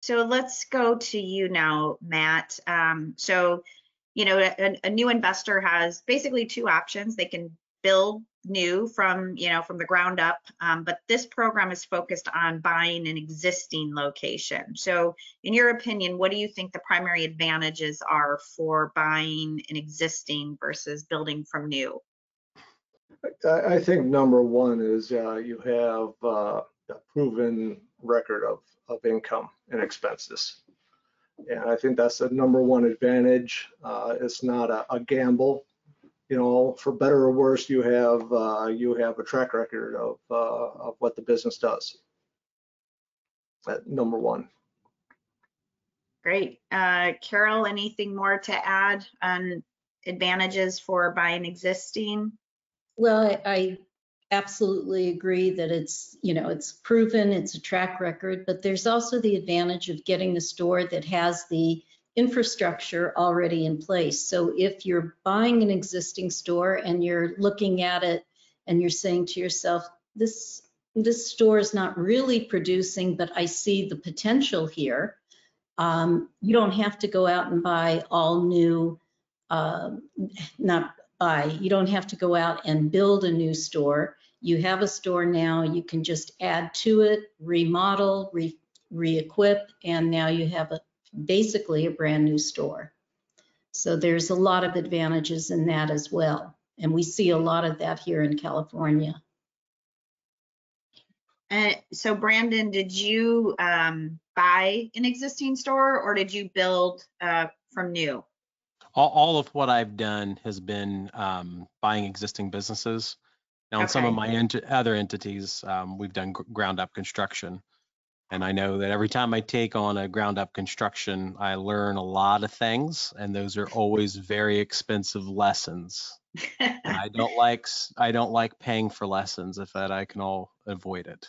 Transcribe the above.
So let's go to you now, Matt. A new investor has basically two options. They can build new from the ground up, but this program is focused on buying an existing location. So in your opinion, what do you think the primary advantages are for buying an existing versus building from new? I think number one is you have a proven record of income and expenses. And I think that's the number one advantage. It's not a gamble. For better or worse, you have a track record of what the business does. That number one. Great. Carol, anything more to add on advantages for buying existing? Well, I absolutely agree that it's proven, it's a track record, but there's also the advantage of getting the store that has the infrastructure already in place. So if you're buying an existing store and you're looking at it and you're saying to yourself, this store is not really producing, but I see the potential here. You don't have to go out and buy all new, you don't have to go out and build a new store. You have a store now, you can just add to it, remodel, re-equip, and now you have basically a brand new store. So there's a lot of advantages in that as well. And we see a lot of that here in California. So Brandon, did you buy an existing store or did you build from new? All of what I've done has been buying existing businesses. Now, in some of my other entities, we've done ground up construction. And I know that every time I take on a ground up construction, I learn a lot of things, and those are always very expensive lessons. I don't like paying for lessons if I can all avoid it.